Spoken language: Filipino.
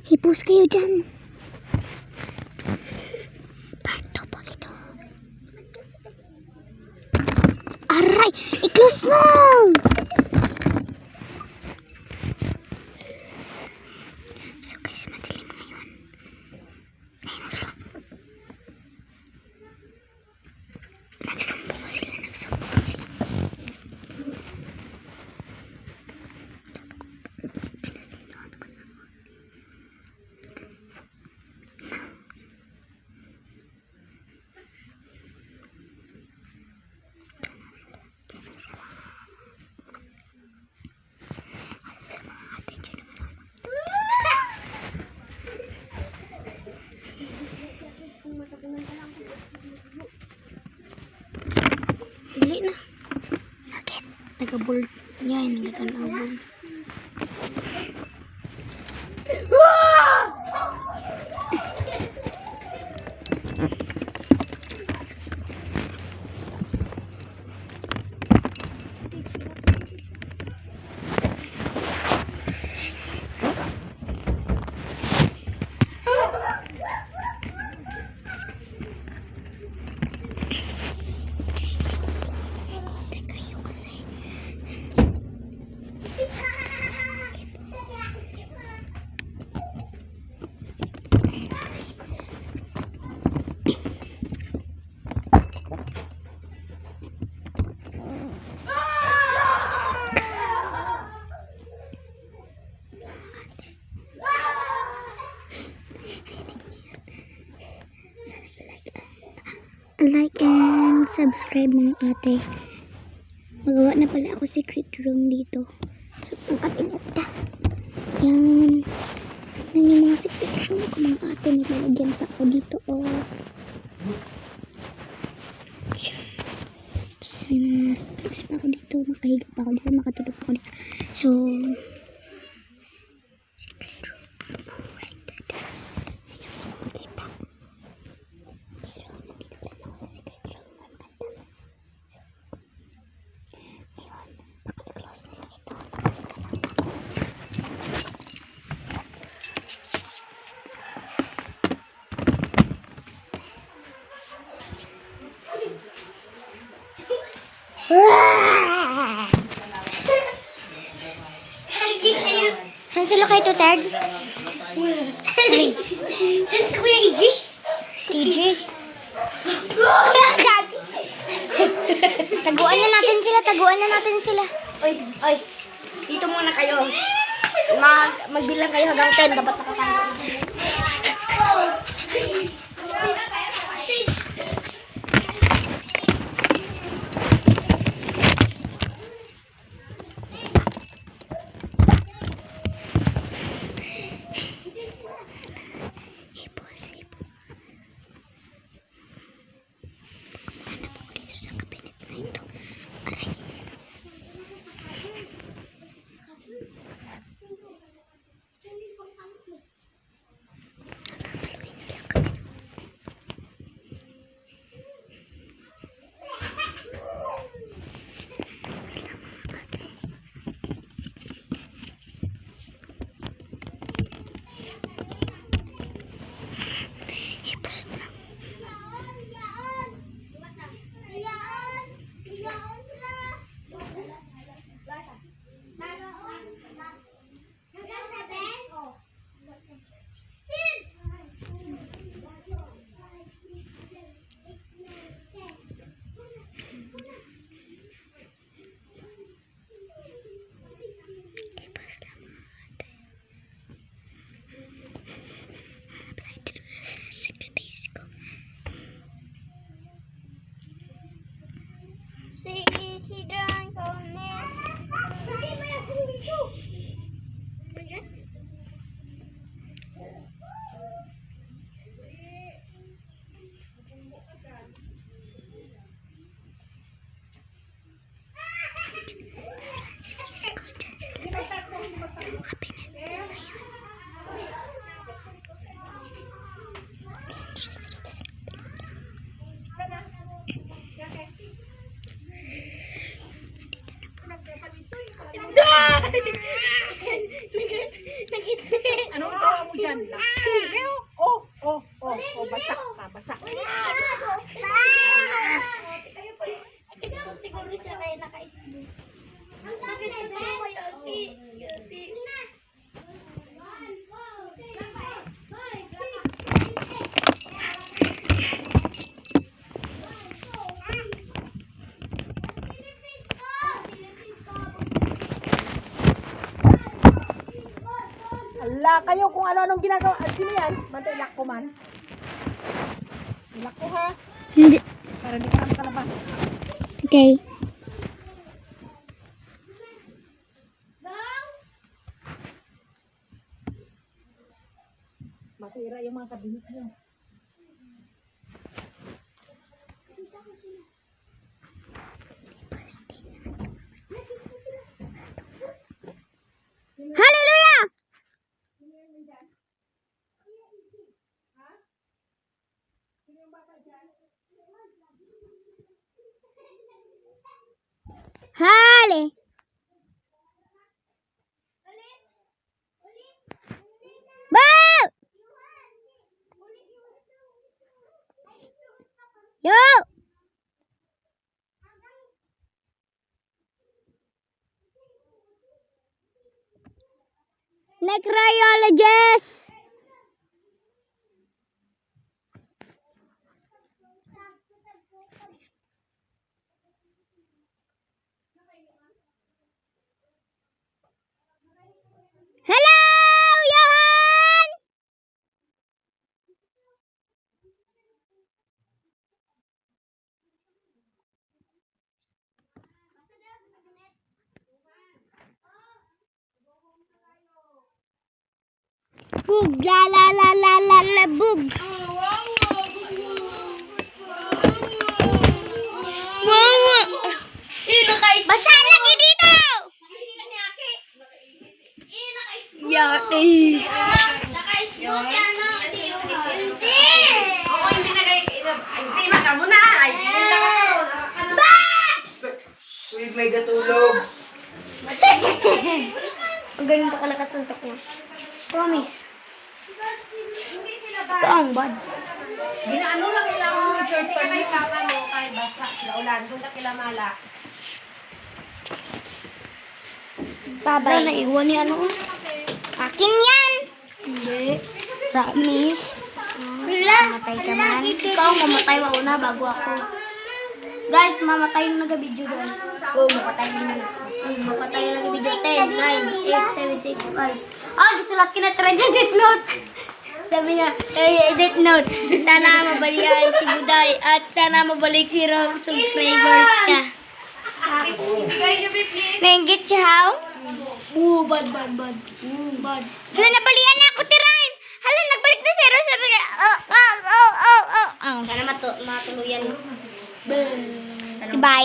Hipos kayo dyan. Parto pa ito. Aray! I-close mo! So guys, madilim ngayon. Ayun na siya. Nagsumbong sila. Dili na. Bakit? Nag-bold. Yan, nag-bold. Like and subscribe mga ate. Magawa na pala ako secret room dito. So, ang kabineta. Yan. Yan yung mga secret room ko mga ate. May lalagyan pa ako dito. Oh. Tapos may mga space pa ako dito. Makahiga pa ako dito. Makatulog pa ako dito. So, secret room. Right there. Yan yung makikita. Saan sila kayo tutag? Saan si Kuya EG? TG? Taguan na natin sila. Oy, dito muna kayo. Magbilang kayo hanggang 10. Dapat nakatago. Anong gawa mo dyan? Oh, basak ka, basak. Siguro siya kaya naka-isbo. Ang sakit na siya kaya Yati. Ala, kayo kung ano-anong ginagawa. Sino yan? Bantay, ilak ko man. Ilak ko ha. Hindi. Para di ka na makalabas. Okay. Masira yung mga kabinet niyo. Hallelujah! Hale. Bow! Yo! Necrologist! Hello, Johan! Bug, la la la la la la bug. Mama! Basa lagi dito! Yati! Naka-isbo si ano, si Johan. Ako hindi na ka muna. Ay, punta ka po. Sweet, may gatulog. Ang ganun ka kalakas ang tok niya. Promise. Ikaw ang bad. Ginaano lang kailangan mo yung short pants. Kaya may papa mo, kay basa. Laulan, kung na kilamala. Babay. Wala, naiwan ni ano. Akin yan! Hindi. Promise. Mamatay ka man. Ikaw ang mamatay mauna bago ako. Guys, mamatay yung nag-video guys. Oh, mapatay yung mapatay yung nag-video. 10, 9, 8, 7, 6, 5. Ah, gisulat ka na trending death note. Sabi niya, death note. Sana mabalian si Buday at sana mabalik si Rob subscribers ka. Nenggit siya, how? Bad. Bad. Hala, nabalian na ako tirahin. Hala, nagbalik na zero. Sabi niya, Sana matuluyan mo. Goodbye.